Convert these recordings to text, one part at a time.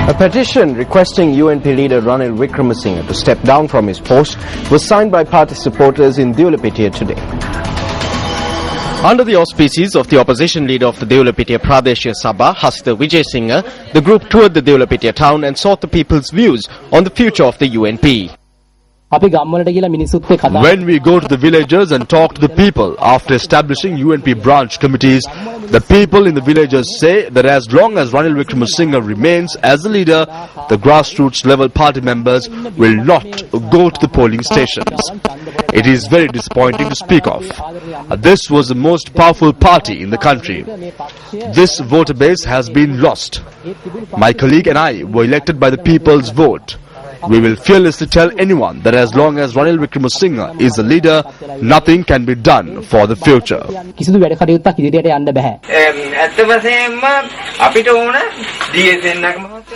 A petition requesting UNP leader Ranil Wickremesinghe to step down from his post was signed by party supporters in Dewlapitiya today. Under the auspices of the opposition leader of the Dewlapitiya Pradeshia Sabha, Hasita Wijayasinghe, the group toured the Dewlapitiya town and sought the people's views on the future of the UNP. When we go to the villages and talk to the people after establishing UNP branch committees, the people in the villages say that as long as Ranil Wickremesinghe remains as the leader, the grassroots level party members will not go to the polling stations. It is very disappointing to speak of. This was the most powerful party in the country. This voter base has been lost. My colleague and I were elected by the people's vote. We will fearlessly tell anyone that as long as Ranil Wickremesinghe is the leader, nothing can be done for the future.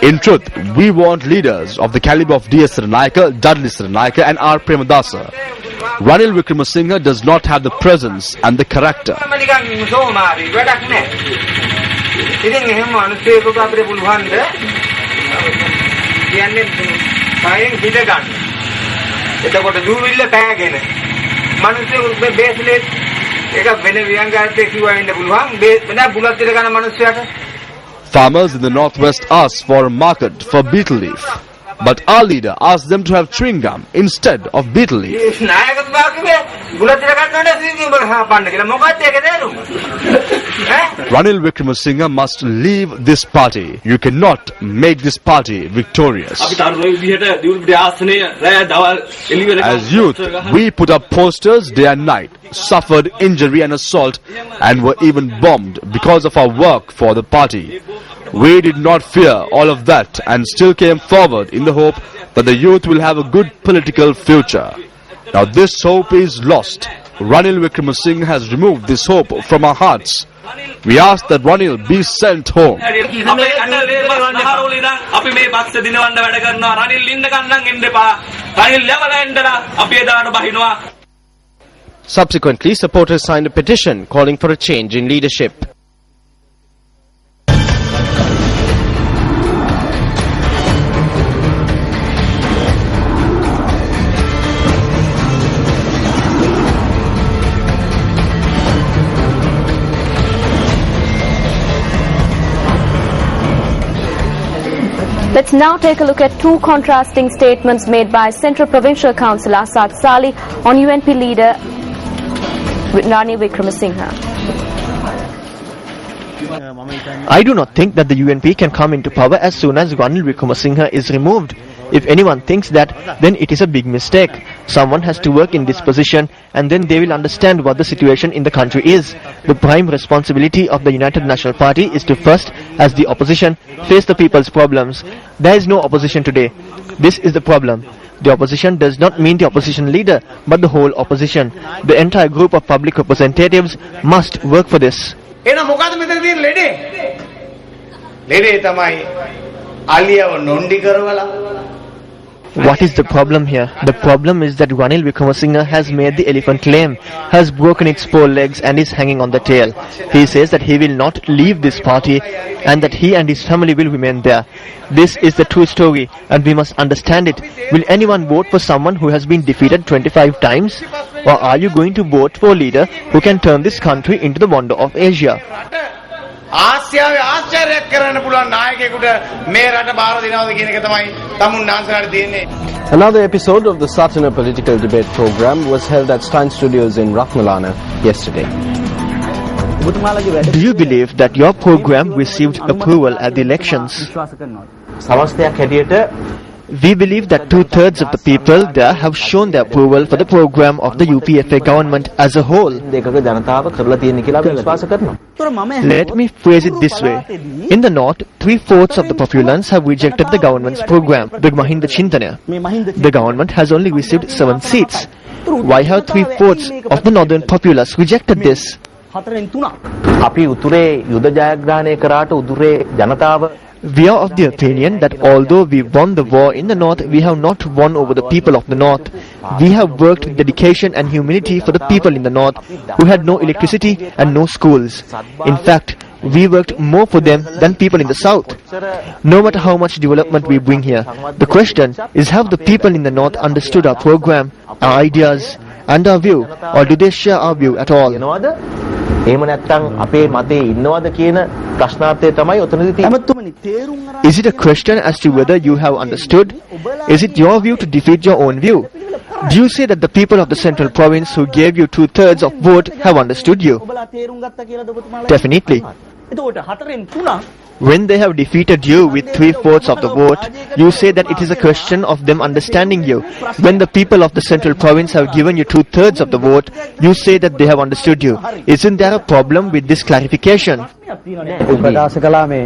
In truth, we want leaders of the caliber of D.S. Ranayake, Dudley Ranayake and R. Premadasa. Ranil Wickremesinghe does not have the presence and the character. Farmers in the northwest asked for a market for betel leaf, but our leader asked them to have chewing gum instead of betel leaf. Ranil Wickremesinghe must leave this party. You cannot make this party victorious. As youth, we put up posters day and night, suffered injury and assault, and were even bombed because of our work for the party. We did not fear all of that and still came forward in the hope that the youth will have a good political future. Now this hope is lost. Ranil Wickremesinghe has removed this hope from our hearts. We ask that Ranil be sent home. Subsequently, supporters signed a petition calling for a change in leadership. Let's now take a look at two contrasting statements made by Central Provincial Councillor Asad Salih on UNP leader Ranil Wickremesinghe. I do not think that the UNP can come into power as soon as Ranil Wickremesinghe is removed. If anyone thinks that, then it is a big mistake. Someone has to work in this position and then they will understand what the situation in the country is. The prime responsibility of the United National Party is to first, as the opposition, face the people's problems. There is no opposition today. This is the problem. The opposition does not mean the opposition leader, but the whole opposition. The entire group of public representatives must work for this. What is the problem here? The problem is that Ranil Wickremesinghe has made the elephant lame, has broken its four legs and is hanging on the tail. He says that he will not leave this party and that he and his family will remain there. This is the true story and we must understand it. Will anyone vote for someone who has been defeated 25 times? Or are you going to vote for a leader who can turn this country into the wonder of Asia? Another episode of the Satana political debate program was held at Stein Studios in Ratmalana yesterday. Do you believe that your program received approval at the elections? We believe that 2/3 of the people there have shown their approval for the program of the UPFA government as a whole. Let me phrase it this way. In the north, 3/4 of the populace have rejected the government's program, the Mahinda Chintana. The government has only received 7 seats. Why have 3/4 of the northern populace rejected this? We are of the opinion that although we won the war in the north, we have not won over the people of the north. We have worked with dedication and humility for the people in the north who had no electricity and no schools. In fact, we worked more for them than people in the south. No matter how much development we bring here, the question is, have the people in the north understood our program, our ideas and our view, or do they share our view at all? එහෙම නැත්නම් අපේ මතේ ඉන්නවද කියන ප්‍රශ්නාර්ථය තමයි ඔතනදී තියෙන්නේ. Is it a question as to whether you have understood? Is it your view to defeat your own view? Do you say that the people of the central province who gave you 2/3 of vote have understood you? Definitely. When they have defeated you with 3/4 of the vote, you say that it is a question of them understanding you. When the people of the central province have given you 2/3 of the vote, you say that they have understood you. Isn't there a problem with this clarification? ප්‍රකාශ කළා මේ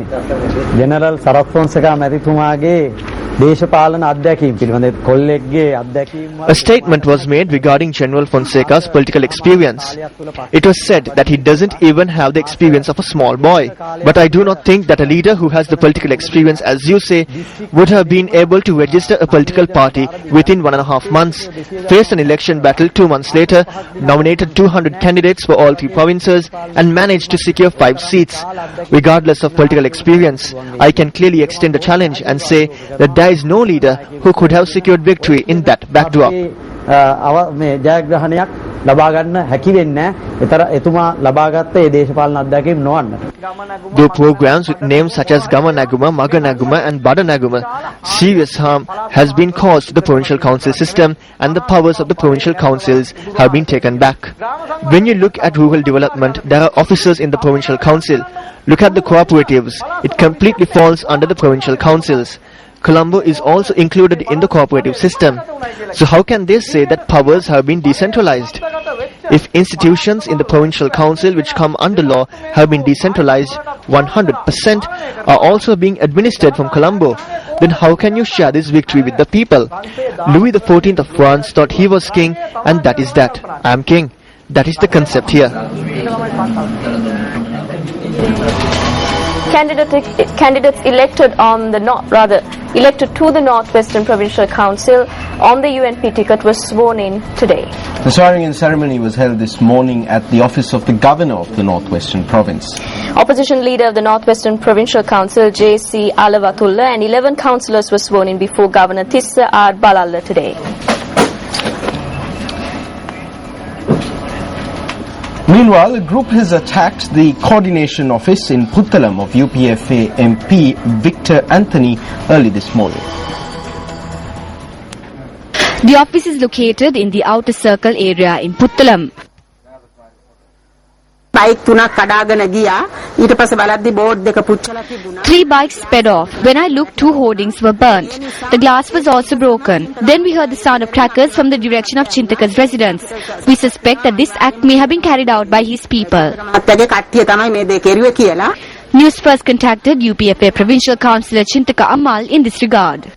general Sarath Fonseka මැතිතුමාගේ දේශපාලන අත්දැකීම් පිළිබඳ කොල්ලෙක්ගේ අත්දැකීම්. A statement was made regarding General Fonseca's political experience. It was said that he doesn't even have the experience of a small boy. But I do not think that a leader who has the political experience, as you say, would have been able to register a political party within 1.5 months, faced an election battle 2 months later, nominated 200 candidates for all 3 provinces, and managed to secure 5 seats. Regardless of political experience, I can clearly extend the challenge and say that there is no leader who could have secured victory in that backdrop. මේ ජයග්‍රහණයක් ලබා ගන්න හැකි වෙන්නේ නැහැ. එතුමා ලබාගත්ත ඒ දේශපාලන අත්දැකීම් නොවන්නට. Though programs with names such as Gamanaguma, Maganaguma and Badanaguma, serious harm has been caused to the provincial council system and the powers of the provincial councils have been taken back. When you look at rural development, there are officers in the provincial council. Look at the cooperatives. It completely falls under the provincial councils. Colombo is also included in the cooperative system. So how can they say that powers have been decentralized? If institutions in the provincial council which come under law have been decentralized, 100% are also being administered from Colombo, then how can you share this victory with the people? Louis XIV of France thought he was king, and that is that. I am king. That is the concept here. Candidates elected to the Northwestern Provincial Council on the UNP ticket were sworn in today. The swearing-in ceremony was held this morning at the office of the Governor of the Northwestern Province. Opposition leader of the Northwestern Provincial Council, J.C. Alavatulla, and 11 councillors were sworn in before Governor Tissa R. Balalla today. Meanwhile, a group has attacked the coordination office in Puttalam of UPFA MP Victor Anthony early this morning. The office is located in the outer circle area in Puttalam. Bike තුනක් කඩාගෙන ගියා. ඊට පස්සේ බලද්දි board දෙක පුච්චලා තිබුණා. 3 bikes sped off. When I looked, 2 hoardings were burnt. The glass was also broken. Then we heard the sound of crackers from the direction of Chintaka's residence. We suspect that this act may have been carried out by his people. අත්තගේ කට්ටිය තමයි මේ දේ කෙරුවේ කියලා. News first contacted UPFA Provincial Councillor Chintaka Amal in this regard.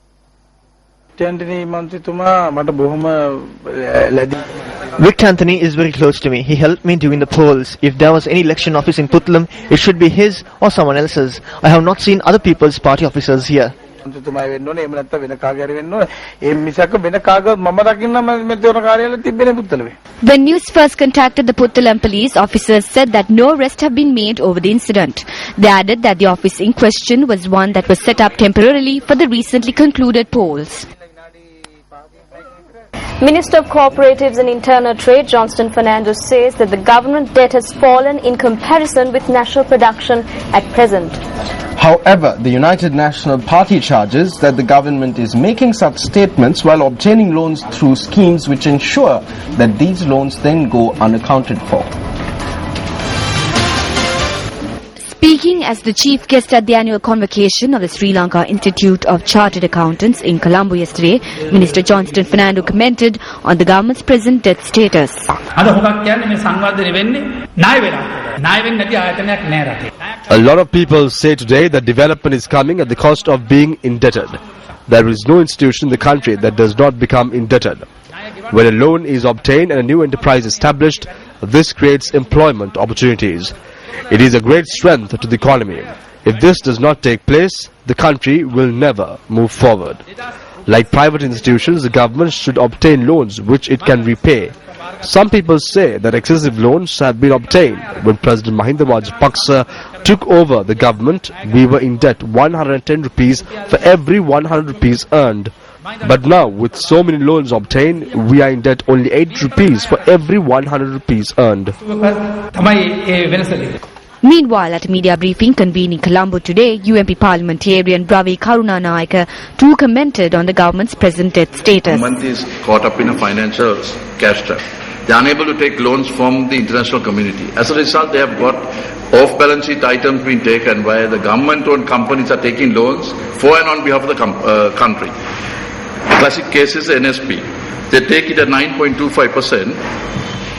Vic Anthony is very close to me. He helped me during the polls. If there was any election office in Puttalam, it should be his or someone else's. I have not seen other people's party officers here. When news first contacted the Puttalam police, officers said that no arrests have been made over the incident. They added that the office in question was one that was set up temporarily for the recently concluded polls. Minister of Cooperatives and Internal Trade, Johnston Fernando, says that the government debt has fallen in comparison with national production at present. However, the United National Party charges that the government is making such statements while obtaining loans through schemes which ensure that these loans then go unaccounted for. Speaking as the chief guest at the annual convocation of the Sri Lanka Institute of Chartered Accountants in Colombo yesterday, Minister Johnston Fernando commented on the government's present debt status. A lot of people say today that development is coming at the cost of being indebted. There is no institution in the country that does not become indebted. When a loan is obtained and a new enterprise established, this creates employment opportunities. It is a great strength to the economy. If this does not take place, the country will never move forward. Like private institutions, the government should obtain loans which it can repay. Some people say that excessive loans have been obtained when President Mahinda Rajapaksa took over the government, we were in debt 110 rupees for every 100 rupees earned. But now, with so many loans obtained, we are in debt only 8 rupees for every 100 rupees earned. Meanwhile, at a media briefing convened in Colombo today, UMP parliamentarian Ravi Karunanayake too commented on the government's present debt status. The government is caught up in a financial cash trap. They are unable to take loans from the international community. As a result, they have got off-balance sheet items being taken where the government-owned companies are taking loans for and on behalf of the country. Classic case is NSP. They take it at 9.25%.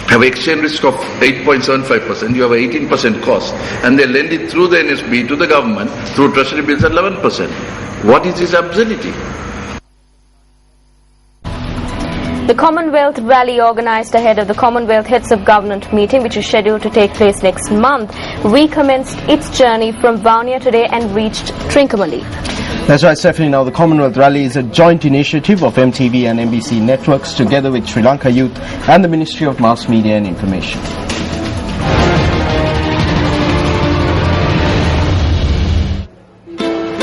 Have exchange risk of 8.75%, you have 18% cost, and they lend it through the NSB to the government through treasury bills at 11%. What is this absurdity? The Commonwealth Rally, organised ahead of the Commonwealth Heads of Government meeting, which is scheduled to take place next month, recommenced its journey from Vaunia today and reached Trincomalee. That's right, Stephanie. Now, the Commonwealth Rally is a joint initiative of MTV and NBC networks together with Sri Lanka Youth and the Ministry of Mass Media and Information.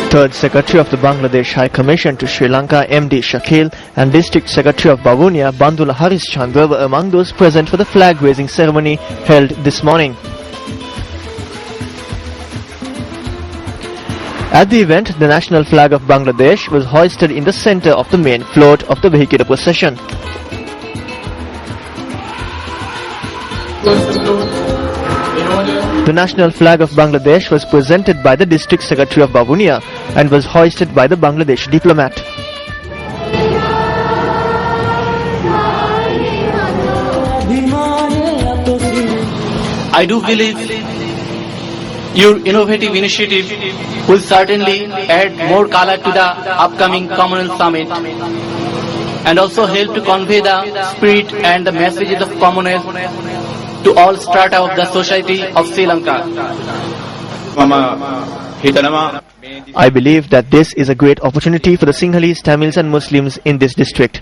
Third Secretary of the Bangladesh High Commission to Sri Lanka, MD Shakil, and District Secretary of Bavunia, Bandula Harishchandra, were among those present for the flag-raising ceremony held this morning. At the event, the national flag of Bangladesh was hoisted in the center of the main float of the vehicular procession. The national flag of Bangladesh was presented by the District Secretary of Bavunia and was hoisted by the Bangladeshi diplomat. I do believe your innovative initiative will certainly add more color to the upcoming Commonwealth Summit and also help to convey the spirit and the messages of Commonwealth to all strata of the society of Sri Lanka. I believe that this is a great opportunity for the Sinhalese, Tamils and Muslims in this district.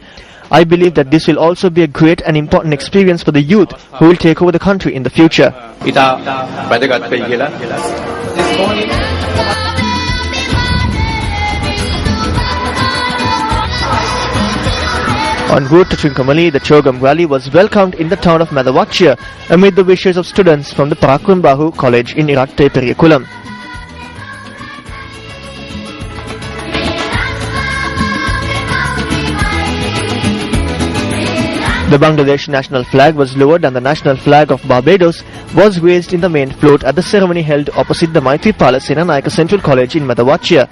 I believe that this will also be a great and important experience for the youth who will take over the country in the future. En route to Trincomalee, the Chogam Rally was welcomed in the town of Madhavachia amid the wishes of students from the Parakrambahu College in Iratte Periykulam. The Bangladesh national flag was lowered and the national flag of Barbados was raised in the main float at the ceremony held opposite the Maithripala Senanayake Central College in Madhavachia.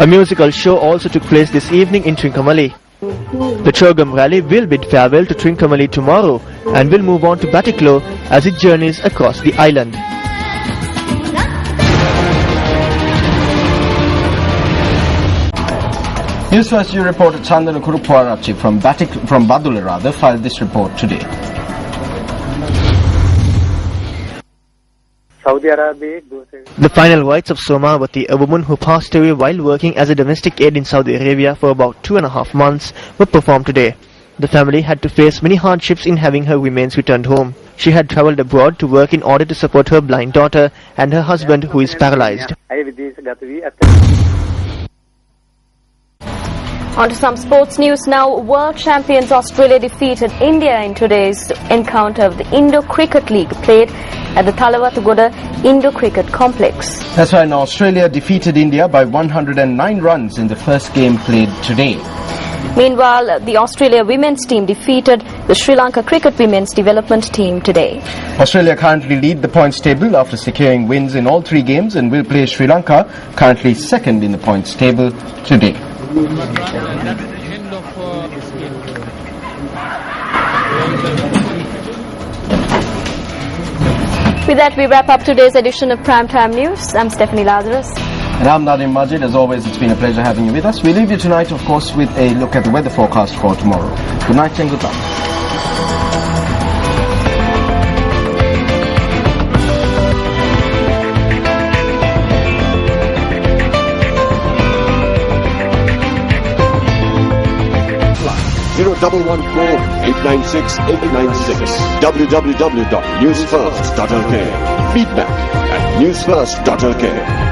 A musical show also took place this evening in Trincomalee. The Chogam Rally will bid farewell to Trincomalee tomorrow and will move on to Batticaloa as it journeys across the island. News First You reporter Chandana Kurupwarachi from Badula filed this report today. The final rites of Somawati, a woman who passed away while working as a domestic aide in Saudi Arabia for about 2.5 months, were performed today. The family had to face many hardships in having her remains returned home. She had travelled abroad to work in order to support her blind daughter and her husband who is paralysed. On to some sports news now. World champions Australia defeated India in today's encounter of the Indo-Cricket League played at the Thalawathugoda Indo-Cricket Complex. That's right, now Australia defeated India by 109 runs in the first game played today. Meanwhile, the Australia women's team defeated the Sri Lanka Cricket women's development team today. Australia currently lead the points table after securing wins in all 3 games and will play Sri Lanka, currently second in the points table, today. With that, we wrap up today's edition of Primetime News. I'm Stephanie Lazarus. And I'm Nadim Majid. As always, it's been a pleasure having you with us. We leave you tonight, of course, with a look at the weather forecast for tomorrow. Good night and good luck. 114-896-896. www.newsfirst.lk. Feedback at newsfirst.lk.